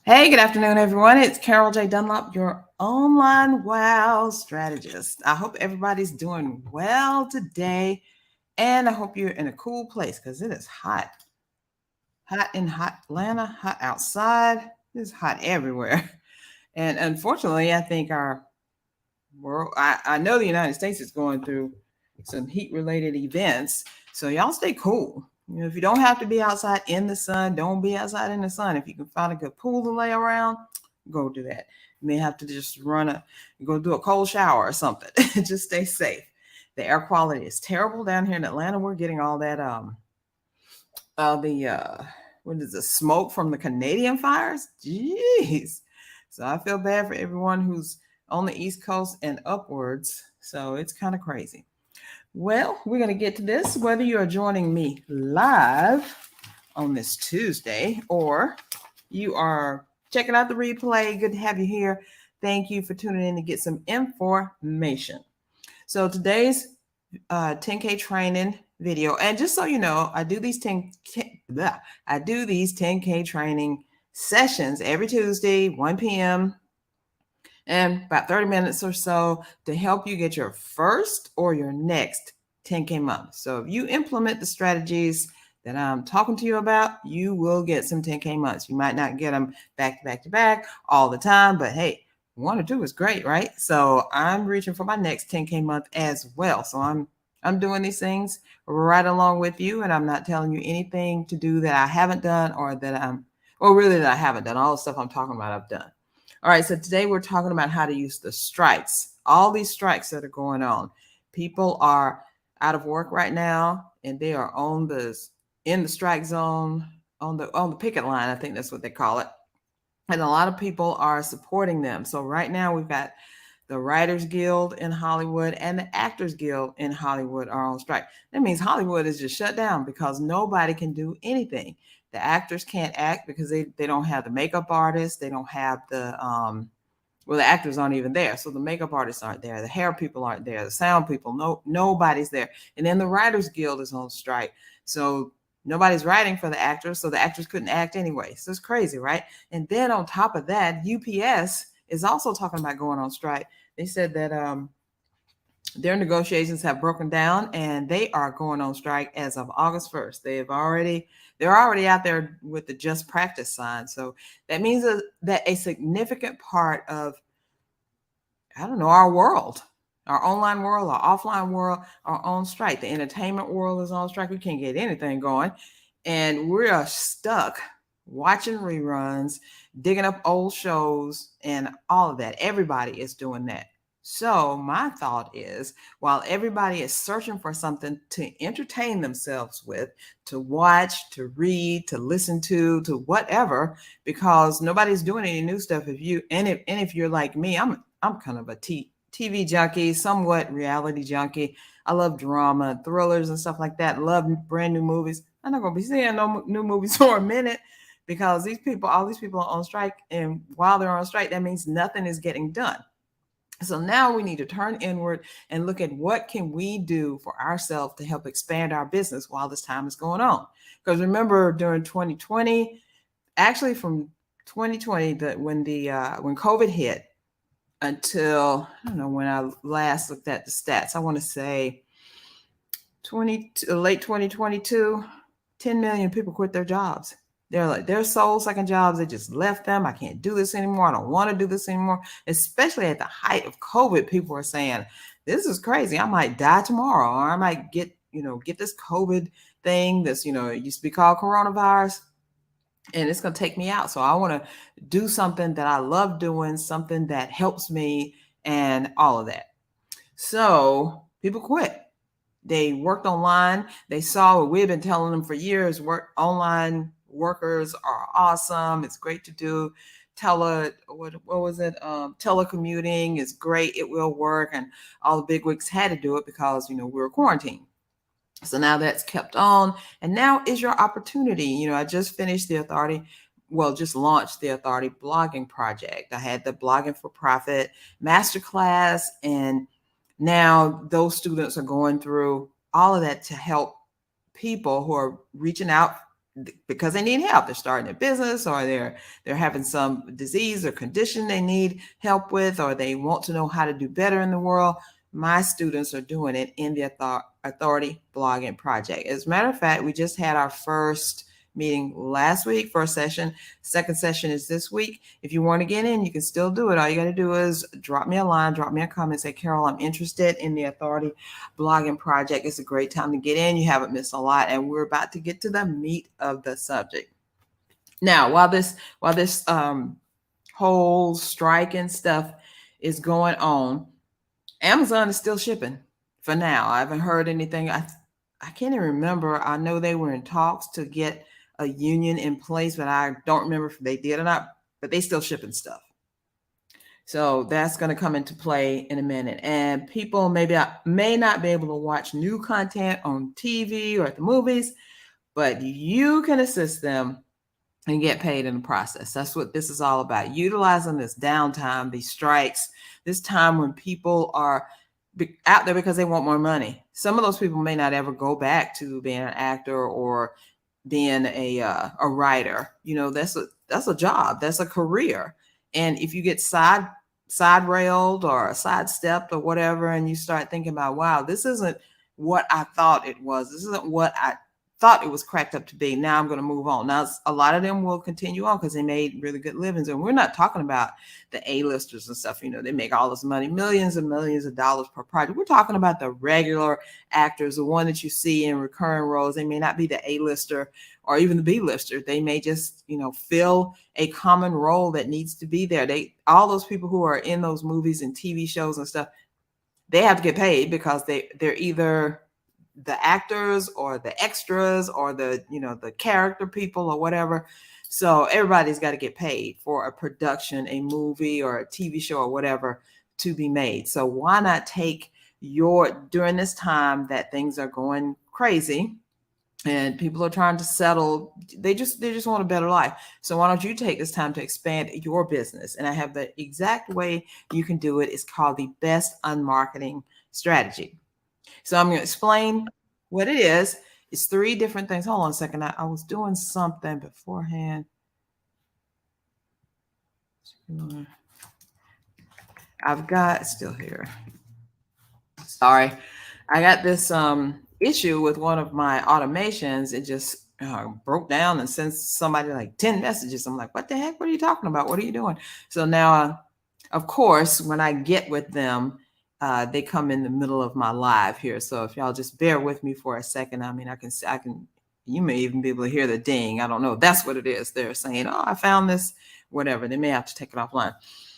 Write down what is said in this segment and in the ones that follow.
Hey, good afternoon, everyone. It's Carol J. Dunlop, your online wow strategist. I hope everybody's doing well today, and I hope you're in a cool place because it is hot in hot Atlanta, hot outside. It's hot everywhere. And unfortunately, I think our world, I know the United States is going through some heat related events. So y'all stay cool. If you don't have to be outside in the sun, don't be outside in the sun. If you can find a good pool to lay around, go do that. You may have to just go do a cold shower or something. Just stay safe. The air quality is terrible down here in Atlanta. We're getting all that the what is the smoke from the Canadian fires? Jeez. So I feel bad for everyone who's on the East Coast and upwards. So it's kind of crazy. Well, we're going to get to this. Whether you are joining me live on this Tuesday or you are checking out the replay, good to have you here. Thank you for tuning in to get some information. So today's 10K training video, and just so you know, I do these 10K training sessions every Tuesday, 1 p.m. and about 30 minutes or so to help you get your first or your next 10K month. So if you implement the strategies that I'm talking to you about, you will get some 10K months. You might not get them back to back to back all the time, but hey, one or two is great, right? So I'm reaching for my next 10K month as well. So I'm doing these things right along with you, and I'm not telling you anything to do that I haven't done or really that I haven't done. All the stuff I'm talking about, I've done. All right, so today we're talking about how to use the strikes, all these strikes that are going on. People are out of work right now, and they are in the strike zone, on the picket line. I think that's what they call it. And a lot of people are supporting them. So right now we've got the Writers Guild in Hollywood and the Actors Guild in Hollywood are on strike. That means Hollywood is just shut down because nobody can do anything. The actors can't act because they don't have the makeup artists. They don't have the actors aren't even there. So the makeup artists aren't there. The hair people aren't there. The sound people, nobody's there. And then the Writers Guild is on strike. So nobody's writing for the actors. So the actors couldn't act anyway. So it's crazy, right? And then on top of that, UPS is also talking about going on strike. They said that their negotiations have broken down and they are going on strike as of August 1st. They're already out there with the just practice sign. So that means that a significant part of, I don't know, our world, our online world, our offline world are on strike. The entertainment world is on strike. We can't get anything going. And we are stuck watching reruns, digging up old shows, and all of that. Everybody is doing that. So, my thought is while everybody is searching for something to entertain themselves with, to watch, to read, to listen to whatever, because nobody's doing any new stuff. If you're like me, I'm kind of a TV junkie, somewhat reality junkie. I love drama, thrillers, and stuff like that. Love brand new movies. I'm not going to be seeing no new movies for a minute because all these people are on strike. And while they're on strike, that means nothing is getting done. So now we need to turn inward and look at what can we do for ourselves to help expand our business while this time is going on. Because remember, during 2020, actually from 2020, when COVID hit, until I don't know when I last looked at the stats. I want to say late 2022, 10 million people quit their jobs. They're like, their soul sucking jobs, they just left them. I can't do this anymore. I don't want to do this anymore. Especially at the height of COVID, people are saying, this is crazy. I might die tomorrow, or I might get this COVID thing. This, it used to be called coronavirus, and it's going to take me out. So I want to do something that I love doing, something that helps me, and all of that. So people quit. They worked online. They saw what we've been telling them for years. Online workers are awesome. It's great to do. Telecommuting is great. It will work. And all the bigwigs had to do it because, we were quarantined. So now that's kept on. And now is your opportunity. I just finished just launched the Authority blogging project. I had the blogging for profit masterclass, and now those students are going through all of that to help people who are reaching out because they need help. They're starting a business, or they're having some disease or condition they need help with, or they want to know how to do better in the world. My students are doing it in the Authority Blogging Project. As a matter of fact, we just had our first meeting last week, first session. Second session is this week. If you want to get in, you can still do it. All you got to do is drop me a line, drop me a comment, say, Carol, I'm interested in the Authority Blogging Project. It's a great time to get in. You haven't missed a lot. And we're about to get to the meat of the subject. Now, while this whole strike and stuff is going on, Amazon is still shipping for now. I haven't heard anything. I can't even remember. I know they were in talks to get a union in place, but I don't remember if they did or not, but they still shipping stuff. So that's going to come into play in a minute. And people may not be able to watch new content on TV or at the movies, but you can assist them and get paid in the process. That's what this is all about. Utilizing this downtime, these strikes, this time when people are out there because they want more money. Some of those people may not ever go back to being an actor or being a writer. You know, that's a job, that's a career. And if you get side railed or sidestepped or whatever, and you start thinking about, wow, this isn't what I thought it was. This isn't what I thought it was cracked up to be. Now I'm going to move on. Now, a lot of them will continue on because they made really good livings. And we're not talking about the A-listers and stuff. You know, they make all this money, millions and millions of dollars per project. We're talking about the regular actors, the one that you see in recurring roles. They may not be the A-lister or even the B-lister. They may just, you know, fill a common role that needs to be there. All those people who are in those movies and TV shows and stuff, they have to get paid because they're either the actors or the extras or the character people or whatever. So everybody's got to get paid for a production, a movie or a TV show or whatever to be made. So why not take during this time that things are going crazy and people are trying to settle, they just want a better life. So why don't you take this time to expand your business? And I have the exact way you can do it. It's called the Best Unmarketing Strategy. So I'm going to explain what it is. It's 3 different things. Hold on a second. I was doing something beforehand. I've got still here. Sorry. I got this issue with one of my automations. It just broke down and sent somebody like 10 messages. I'm like, what the heck? What are you talking about? What are you doing? So now, of course, when I get with them, they come in the middle of my live here. So if y'all just bear with me for a second, I mean, I can, you may even be able to hear the ding. I don't know. That's what it is. They're saying, oh, I found this, whatever. They may have to take it offline.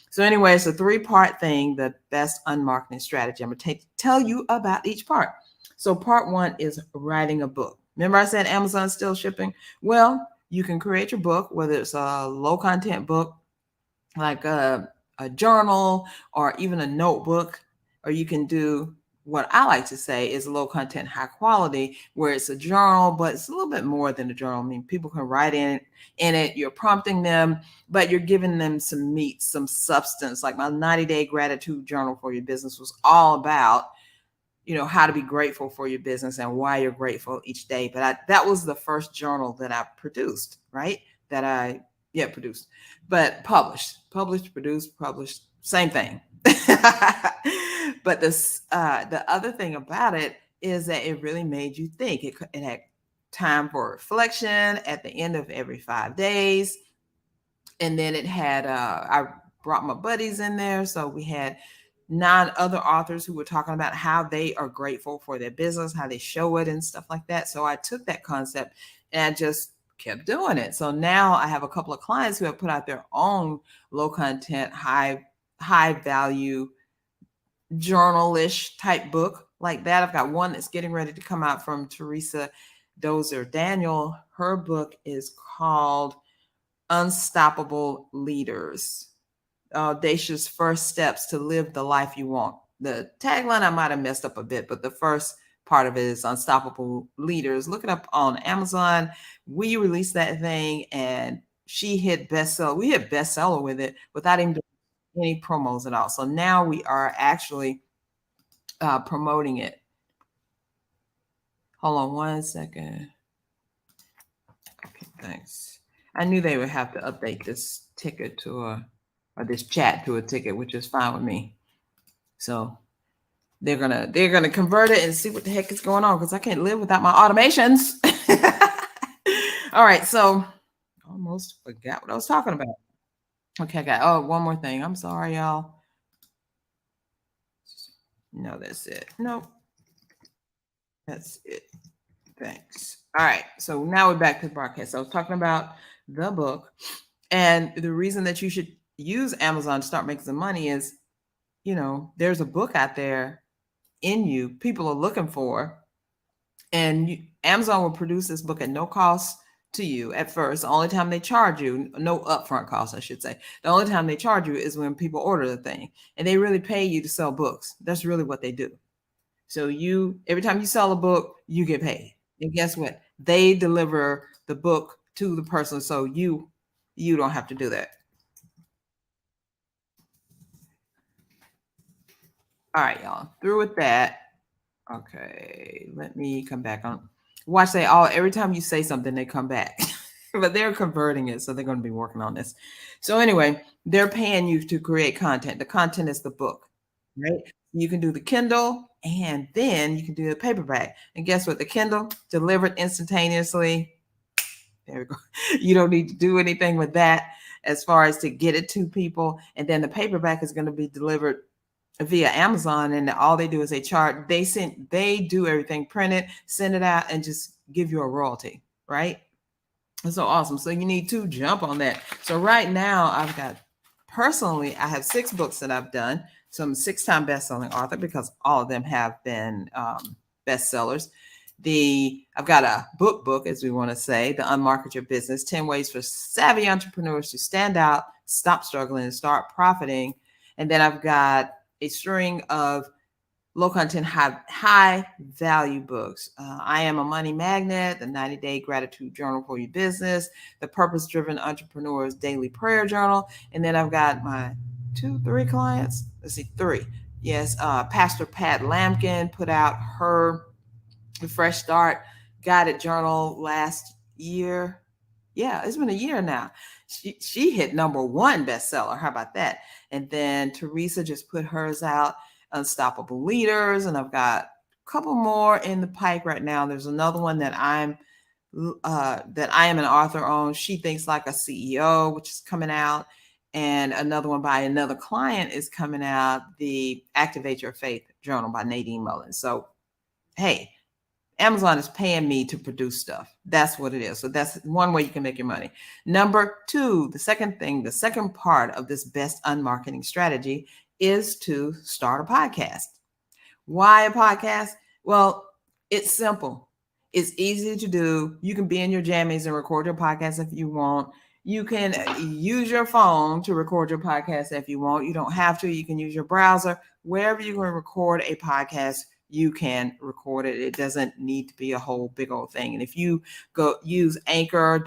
So anyway, it's a 3-part thing, the best unmarketing strategy. I'm going to tell you about each part. So part 1 is writing a book. Remember I said Amazon's still shipping? Well, you can create your book, whether it's a low content book, like a journal or even a notebook, or you can do what I like to say is low content, high quality, where it's a journal, but it's a little bit more than a journal. I mean, people can write in it, you're prompting them, but you're giving them some meat, some substance. Like my 90-day gratitude journal for your business was all about, you know, how to be grateful for your business and why you're grateful each day. But that was the first journal that I produced, right? Produced, but published, same thing. But the other thing about it is that it really made you think. It had time for reflection at the end of every 5 days. And then it had, I brought my buddies in there. So we had 9 other authors who were talking about how they are grateful for their business, how they show it and stuff like that. So I took that concept and I just kept doing it. So now I have a couple of clients who have put out their own low content, high value journalish type book like that. I've got one that's getting ready to come out from Teresa Dozer Daniel. Her book is called Unstoppable Leaders, Audacious First Steps to Live the Life You Want. The tagline I might have messed up a bit, but the first part of it is Unstoppable Leaders. Look it up on Amazon. We released that thing and she hit bestseller. We hit bestseller with it without even doing any promos at all. So now we are actually promoting it. Hold on one second. Thanks. I knew they would have to update this ticket to a, or this chat to a ticket, which is fine with me. So they're gonna convert it and see what the heck is going on, because I can't live without my automations. All right, so almost forgot what I was talking about. Okay, I got, oh, one more thing. I'm sorry, y'all. No, that's it. Nope, that's it. Thanks. All right, so now we're back to the broadcast. So I was talking about the book, and the reason that you should use Amazon to start making some money is, there's a book out there in you people are looking for, and Amazon will produce this book at no cost to you at first. The only time they charge you, no upfront cost, I should say. The only time they charge you is when people order the thing, and they really pay you to sell books. That's really what they do. So every time you sell a book, you get paid. And guess what? They deliver the book to the person, so you don't have to do that. All right, y'all. Through with that. Okay, let me come back on. Watch they all every time you say something, they come back. But they're converting it, so they're going to be working on this. So anyway, they're paying you to create content. The content is the book, right? You can do the Kindle, and then you can do the paperback. And guess what? The Kindle delivered instantaneously. There we go. You don't need to do anything with that as far as to get it to people. And then the paperback is going to be delivered via Amazon, and all they do is they do everything, print it, send it out, and just give you a royalty, right? It's so awesome. So you need to jump on that. So right now I have 6 books that I've done. So I'm a 6-time best-selling author because all of them have been bestsellers. I've got a book, as we want to say, The Unmarket Your Business, 10 Ways for Savvy Entrepreneurs to Stand Out, Stop Struggling, and Start Profiting. And then I've got a string of low content, high value books. I Am a Money Magnet, the 90-Day Gratitude Journal for Your Business, the Purpose Driven Entrepreneur's Daily Prayer Journal. And then I've got my 3 clients. Let's see, 3. Yes. Pastor Pat Lampkin put out her Fresh Start Guided Journal last year. Yeah, it's been a year now. She hit #1 bestseller. How about that? And then Teresa just put hers out, Unstoppable Leaders, and I've got a couple more in the pike right now. There's another one that I am an author on, She Thinks Like a CEO, which is coming out, and another one by another client is coming out, the Activate Your Faith Journal by Nadine Mullins. So, hey, Amazon is paying me to produce stuff. That's what it is. So that's one way you can make your money. Number 2, the second part of this best unmarketing strategy is to start a podcast. Why a podcast? Well, it's simple. It's easy to do. You can be in your jammies and record your podcast if you want. You can use your phone to record your podcast if you want. You don't have to. You can use your browser. Wherever you can record a podcast, you can record it. It doesn't need to be a whole big old thing. And if you go use anchor.fm,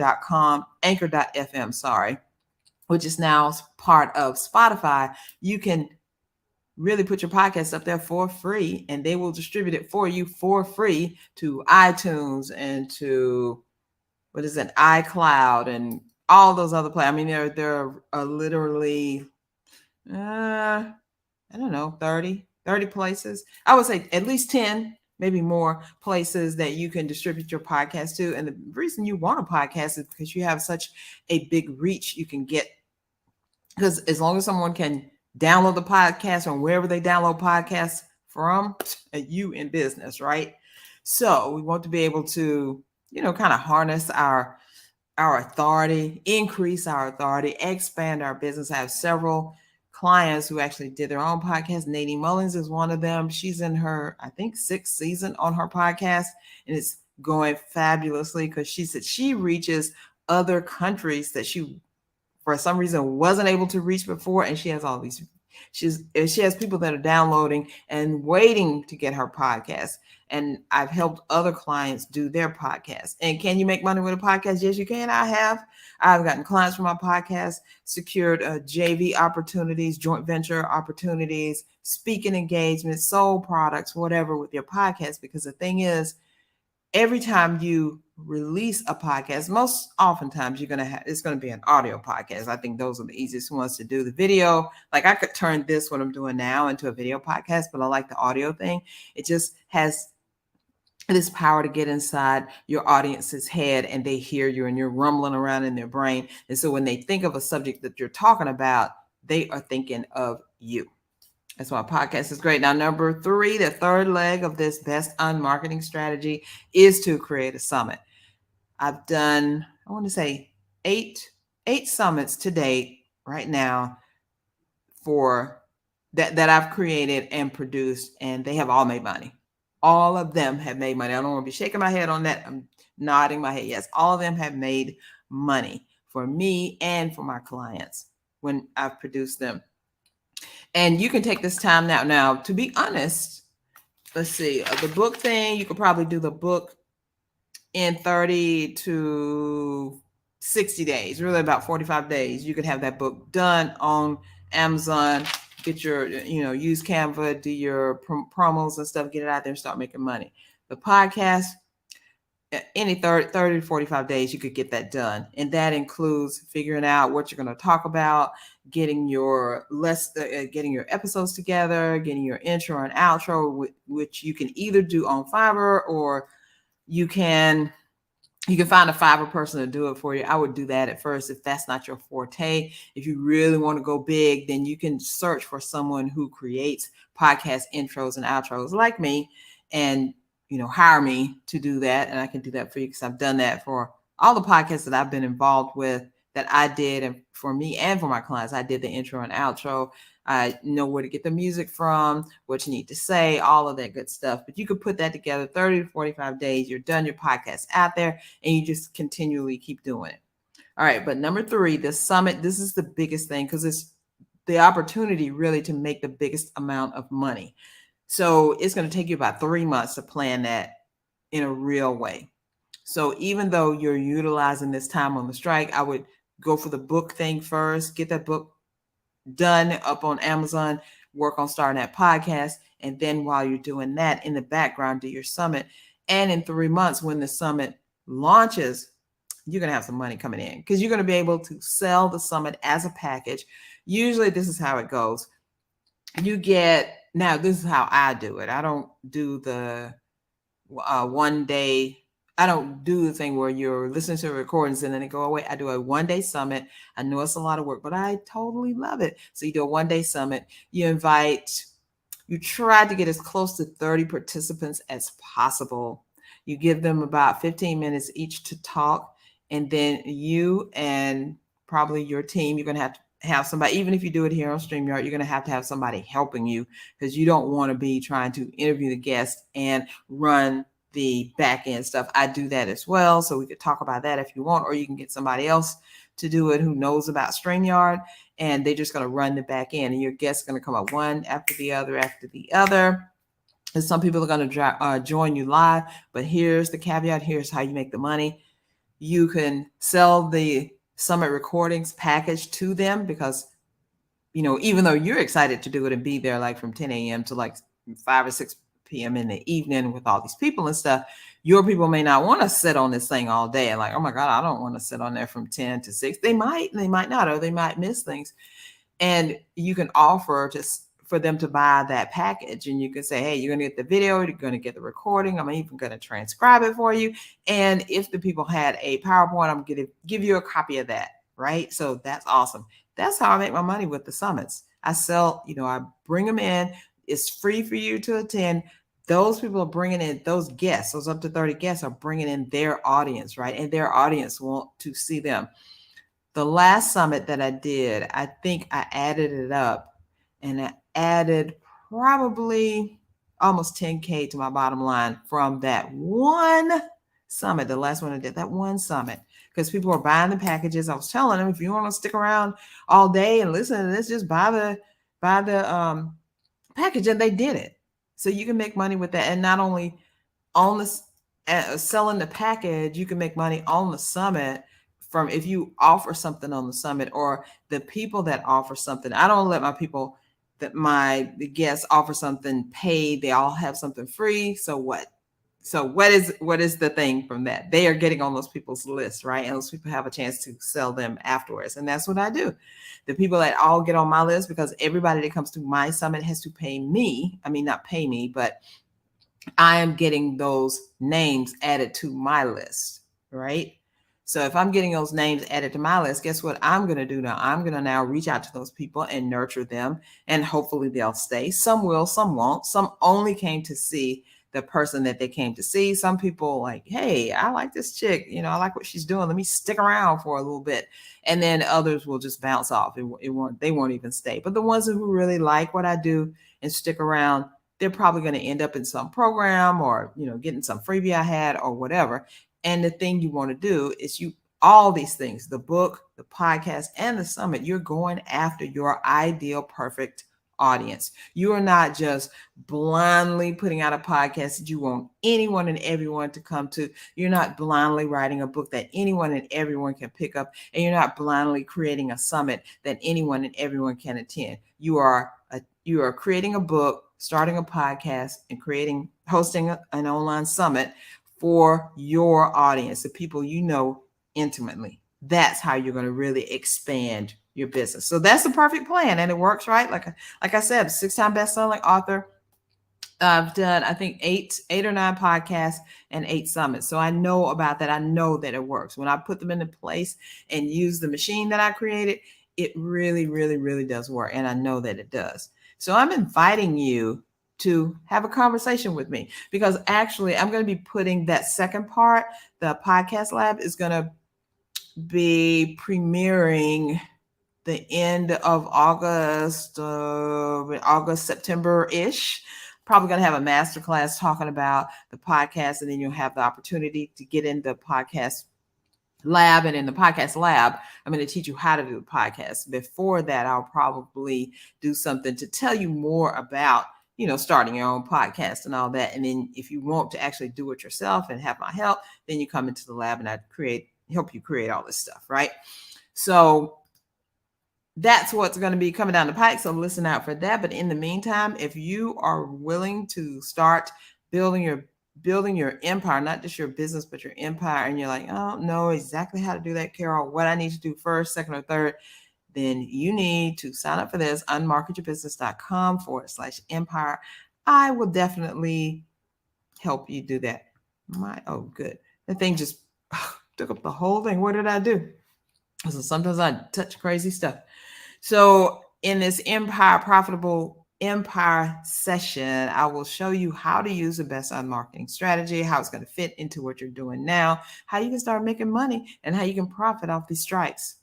which is now part of Spotify, you can really put your podcast up there for free, and they will distribute it for you for free to iTunes and to iCloud and all those other places. I mean, there are literally I don't know, 30 places. I would say at least 10, maybe more places that you can distribute your podcast to. And the reason you want a podcast is because you have such a big reach you can get. Because as long as someone can download the podcast from wherever they download podcasts from, you in business, right? So we want to be able to, kind of harness our authority, increase our authority, expand our business. I have several clients who actually did their own podcast. Nadine Mullins is one of them. She's in her, I think, 6th season on her podcast, and it's going fabulously because she said she reaches other countries that she, for some reason, wasn't able to reach before, and she has she has people that are downloading and waiting to get her podcast. And I've helped other clients do their podcasts. And can you make money with a podcast? Yes, you can. I've gotten clients from my podcast, secured JV opportunities, joint venture opportunities, speaking engagements, sold products, whatever with your podcast. Because the thing is, every time you release a podcast, most oftentimes it's going to be an audio podcast. I think those are the easiest ones to do. The video, like I could turn this, what I'm doing now, into a video podcast, but I like the audio thing. It just has this power to get inside your audience's head, and they hear you and you're rumbling around in their brain. And so when they think of a subject that you're talking about, they are thinking of you. That's why a podcast is great. Now, number 3, the third leg of this best unmarketing strategy is to create a summit. I've done, I want to say 8 summits to date right now for that I've created and produced, and they have all made money. All of them have made money. I don't want to be shaking my head on that. I'm nodding my head. Yes, all of them have made money for me and for my clients when I've produced them. And you can take this time now. Now, to be honest, let's see, the book thing, you could probably do the book in 30 to 60 days, really about 45 days. You could have that book done on Amazon, get your, use Canva, do your promos and stuff, get it out there and start making money. The podcast, any 30 to 45 days, you could get that done. And that includes figuring out what you're going to talk about, getting your episodes together, getting your intro and outro, which you can either do on Fiverr, or you can find a Fiverr person to do it for you. I would do that at first if that's not your forte. If you really want to go big, then you can search for someone who creates podcast intros and outros like me, and hire me to do that. And I can do that for you because I've done that for all the podcasts that I've been involved with that I did. And for me and for my clients, I did the intro and outro. I know where to get the music from, what you need to say, all of that good stuff. But you could put that together 30 to 45 days. You're done, your podcast out there, and you just continually keep doing it. All right. But number 3, the summit, this is the biggest thing because it's the opportunity really to make the biggest amount of money. So it's going to take you about 3 months to plan that in a real way. So even though you're utilizing this time on the strike, I would go for the book thing first, get that book done up on Amazon, work on starting that podcast. And then while you're doing that, in the background, do your summit. And in 3 months, when the summit launches, you're going to have some money coming in because you're going to be able to sell the summit as a package. Usually this is how it goes. Now this is how I do it. I don't do the one day. I don't do the thing where you're listening to the recordings and then they go away. I do a 1-day summit. I know it's a lot of work, but I totally love it. So you do a 1-day summit. You try to get as close to 30 participants as possible. You give them about 15 minutes each to talk. And then you and probably your team, you're going to have somebody, even if you do it here on StreamYard, you're going to have somebody helping you because you don't want to be trying to interview the guest and run the back end stuff. I do that as well. So we could talk about that if you want, or you can get somebody else to do it who knows about StreamYard, and they're just going to run the back end, and your guests are going to come up one after the other. And some people are going to join you live, but here's the caveat. Here's how you make the money. You can sell the summit recordings package to them because, even though you're excited to do it and be there like from 10 a.m. to like 5 or 6 p.m. in the evening with all these people and stuff, your people may not want to sit on this thing all day and like, oh my God, I don't want to sit on there from 10 to 6. They might not, or they might miss things. And you can offer for them to buy that package. And you can say, hey, you're going to get the video, you're going to get the recording. I'm even going to transcribe it for you. And if the people had a PowerPoint, I'm going to give you a copy of that. Right. So that's awesome. That's how I make my money with the summits. I sell, I bring them in. It's free for you to attend. Those people are bringing in those guests. Those up to 30 guests are bringing in their audience, right? And their audience want to see them. The last summit that I did, I think I added it up and I added probably almost 10K to my bottom line from that one summit. The last one I did, that one summit, because people are buying the packages. I was telling them, if you want to stick around all day and listen to this, just buy the package, and they did it. So you can make money with that. And not only on the selling the package, you can make money on the summit from if you offer something on the summit, or the people that offer something. I don't let the guests offer something paid. They all have something free. So what? So what is the thing from that? They are getting on those people's lists, right? And those people have a chance to sell them afterwards. And that's what I do. The people that all get on my list, because everybody that comes to my summit has to pay me. I mean, not pay me, but I am getting those names added to my list, right? So if I'm getting those names added to my list, guess what I'm going to do now? I'm going to now reach out to those people and nurture them, and hopefully they'll stay. Some will, some won't. Some only came to see the person that they came to see. Some people like, hey, I like this chick. I like what she's doing. Let me stick around for a little bit. And then others will just bounce off. They won't even stay. But the ones who really like what I do and stick around, they're probably going to end up in some program or, getting some freebie I had or whatever. And the thing you want to do is all these things, the book, the podcast, and the summit, you're going after your ideal perfect audience. You are not just blindly putting out a podcast that you want anyone and everyone to come to. You're not blindly writing a book that anyone and everyone can pick up. And you're not blindly creating a summit that anyone and everyone can attend. You are creating a book, starting a podcast, and hosting an online summit for your audience, the people you know intimately. That's how you're going to really expand your business. So that's the perfect plan, and it works, right? Like I said, 6-time best-selling author. I've done, I think, 8 or 9 podcasts and 8 summits. So I know about that. I know that it works. When I put them into place and use the machine that I created, it really, really, really does work. And I know that it does. So I'm inviting you to have a conversation with me, because actually I'm going to be putting that second part. The podcast lab is going to be premiering the end of August, September-ish. Probably going to have a masterclass talking about the podcast, and then you'll have the opportunity to get in the podcast lab. And in the podcast lab, I'm going to teach you how to do the podcast. Before that, I'll probably do something to tell you more about, starting your own podcast and all that. And then if you want to actually do it yourself and have my help, then you come into the lab and I help you create all this stuff, right? So that's what's going to be coming down the pike. So listen out for that. But in the meantime, if you are willing to start building your empire, not just your business, but your empire, and you're like, I don't know exactly how to do that, Carol, what I need to do first, second, or third, then you need to sign up for this, unmarketyourbusiness.com/empire. I will definitely help you do that. Good. The thing just took up the whole thing. What did I do? So sometimes I touch crazy stuff. So in this profitable empire session, I will show you how to use the best on marketing strategy, how it's going to fit into what you're doing now, how you can start making money, and how you can profit off these strikes.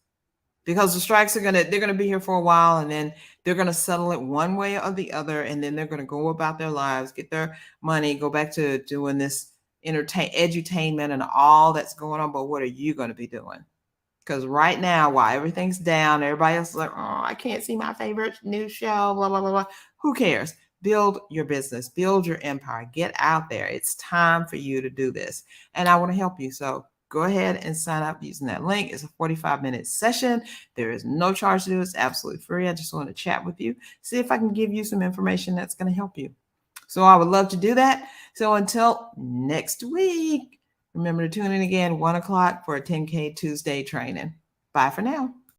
Because the strikes they're going to be here for a while, and then they're going to settle it one way or the other, and then they're going to go about their lives, get their money, go back to doing this edutainment and all that's going on. But what are you going to be doing? Because right now, while everything's down, everybody else is like, oh, I can't see my favorite new show, blah, blah, blah, blah. Who cares? Build your business, build your empire, get out there. It's time for you to do this. And I want to help you. So go ahead and sign up using that link. It's a 45-minute session. There is no charge to do. It's absolutely free. I just want to chat with you, see if I can give you some information that's going to help you. So I would love to do that. So until next week, remember to tune in again, 1 o'clock for a 10K Tuesday training. Bye for now.